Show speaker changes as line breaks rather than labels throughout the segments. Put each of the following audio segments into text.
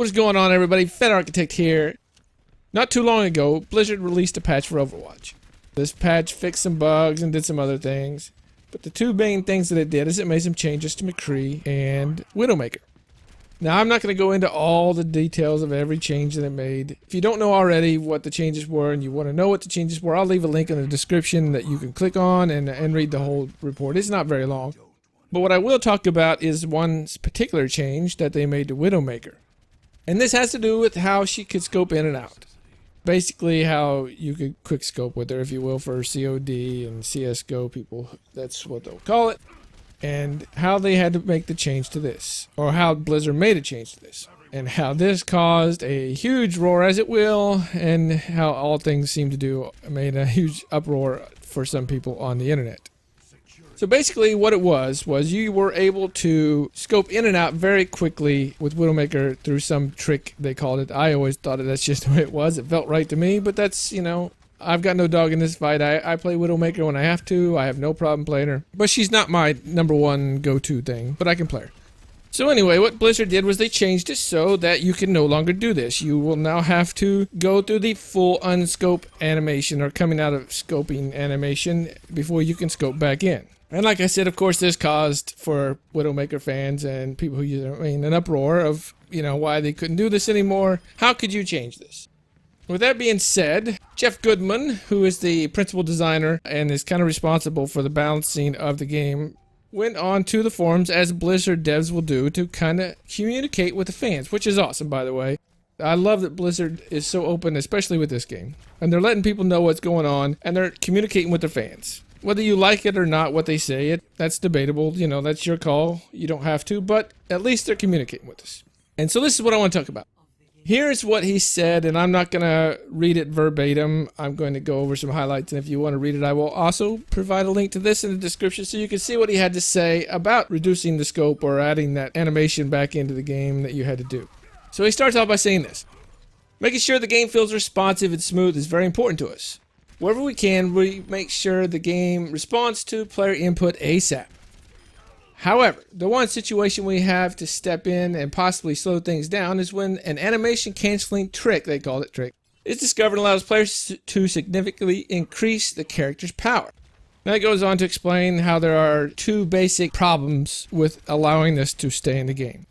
What's going on, everybody? Fed Architect here. Not too long ago, Blizzard released a patch for Overwatch. This patch fixed some bugs and did some other things, but the two main things that it did is it made some changes to McCree and Widowmaker. Now, I'm not going to go into all the details of every change that it made. If you don't know already what the changes were and you want to know what the changes were, I'll leave a link in the description that you can click on and read the whole report. It's not very long. But what I will talk about is one particular change that they made to Widowmaker. And this has to do with how she could scope in and out. Basically how you could quick scope with her, if you will, for COD and CSGO people. That's what they'll call it. And how they had to make the change to this. Or how Blizzard made a change to this. And how this caused a huge roar, as it will. And how all things seem to do made a huge uproar for some people on the internet. So basically what it was you were able to scope in and out very quickly with Widowmaker through some trick, they called it. I always thought that's just the way it was. It felt right to me, but that's, you know, I've got no dog in this fight. I play Widowmaker when I have to. I have no problem playing her. But she's not my #1 go-to thing, but I can play her. So anyway, what Blizzard did was they changed it so that you can no longer do this. You will now have to go through the full unscope animation or coming out of scoping animation before you can scope back in. And like I said, of course, this caused for Widowmaker fans and people who use it, an uproar of, you know, why they couldn't do this anymore. How could you change this? With that being said, Jeff Goodman, who is the principal designer and is kind of responsible for the balancing of the game, went on to the forums, as Blizzard devs will do, to kind of communicate with the fans, which is awesome, by the way. I love that Blizzard is so open, especially with this game. And they're letting people know what's going on, and they're communicating with their fans. Whether you like it or not, what they say, that's debatable. You know, that's your call. You don't have to, but at least they're communicating with us. And so this is what I want to talk about. Here's what he said, and I'm not going to read it verbatim. I'm going to go over some highlights, and if you want to read it, I will also provide a link to this in the description so you can see what he had to say about reducing the scope or adding that animation back into the game that you had to do. So he starts off by saying this. Making sure the game feels responsive and smooth is very important to us. Wherever we can, we make sure the game responds to player input ASAP. However, the one situation we have to step in and possibly slow things down is when an animation canceling trick, they called it trick, is discovered and allows players to significantly increase the character's power. Now it goes on to explain how there are two basic problems with allowing this to stay in the game.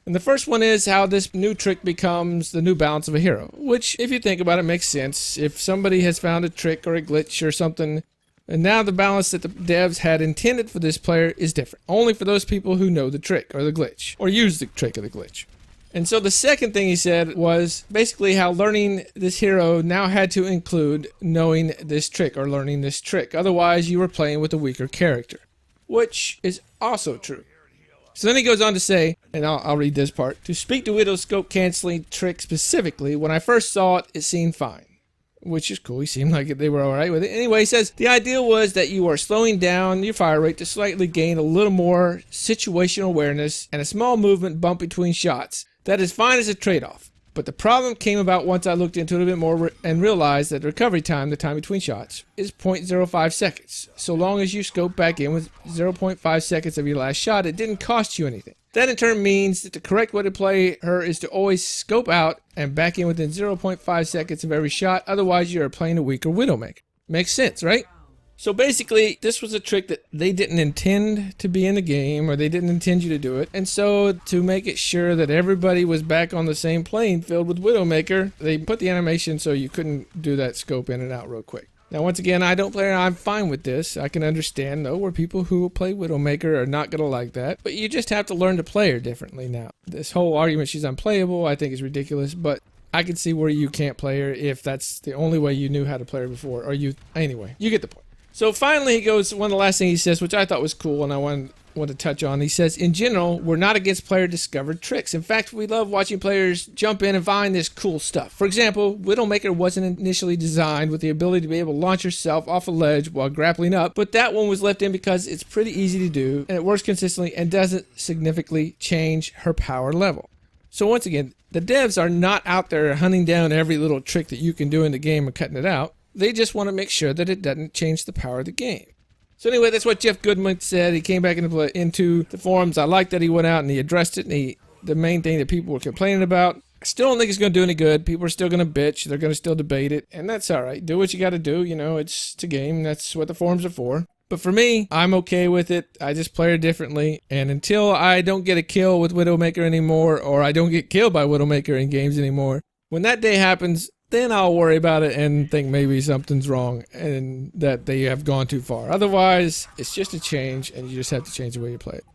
And the first one is how this new trick becomes the new balance of a hero, which, if you think about it, makes sense. If somebody has found a trick or a glitch or something, and now the balance that the devs had intended for this player is different, only for those people who know the trick or the glitch, or use the trick or the glitch. And so the second thing he said was basically how learning this hero now had to include knowing this trick or learning this trick. Otherwise, you were playing with a weaker character, which is also true. So then he goes on to say, and I'll read this part, to speak to Widow's scope canceling trick specifically, when I first saw it, it seemed fine. Which is cool, he seemed like they were alright with it. Anyway, he says, the idea was that you are slowing down your fire rate to slightly gain a little more situational awareness and a small movement bump between shots. That is fine as a trade-off. But the problem came about once I looked into it a bit more and realized that recovery time, the time between shots, is 0.05 seconds. So long as you scope back in with 0.5 seconds of your last shot, it didn't cost you anything. That in turn means that the correct way to play her is to always scope out and back in within 0.5 seconds of every shot, otherwise you are playing a weaker Widowmaker. Makes sense, right? So basically, this was a trick that they didn't intend to be in the game, or they didn't intend you to do it. And so, to make it sure that everybody was back on the same playing field with Widowmaker, they put the animation so you couldn't do that scope in and out real quick. Now, once again, I don't play her. I'm fine with this. I can understand, though, where people who play Widowmaker are not going to like that. But you just have to learn to play her differently now. This whole argument she's unplayable, I think, is ridiculous, but I can see where you can't play her if that's the only way you knew how to play her before. Anyway, you get the point. So finally he goes, one of the last things he says, which I thought was cool and I want to touch on. He says, in general, we're not against player discovered tricks. In fact, we love watching players jump in and find this cool stuff. For example, Widowmaker wasn't initially designed with the ability to be able to launch herself off a ledge while grappling up, but that one was left in because it's pretty easy to do and it works consistently and doesn't significantly change her power level. So once again, the devs are not out there hunting down every little trick that you can do in the game and cutting it out. They just want to make sure that it doesn't change the power of the game. So anyway, that's what Jeff Goodman said. He came back into the forums. I like that he went out and he addressed it. And the main thing that people were complaining about I still don't think it's going to do any good. People are still going to bitch. They're going to still debate it. And that's all right. Do what you got to do. You know, it's a game. That's what the forums are for. But for me, I'm okay with it. I just play it differently. And until I don't get a kill with Widowmaker anymore, or I don't get killed by Widowmaker in games anymore, when that day happens, then I'll worry about it and think maybe something's wrong and that they have gone too far. Otherwise, it's just a change, and you just have to change the way you play it.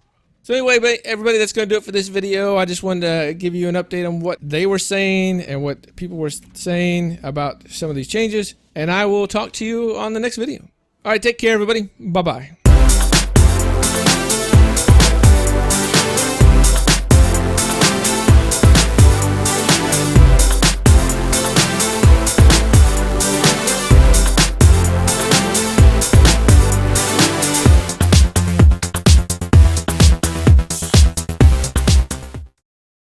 So anyway, everybody, that's going to do it for this video. I just wanted to give you an update on what they were saying and what people were saying about some of these changes. And I will talk to you on the next video. All right, take care, everybody. Bye-bye.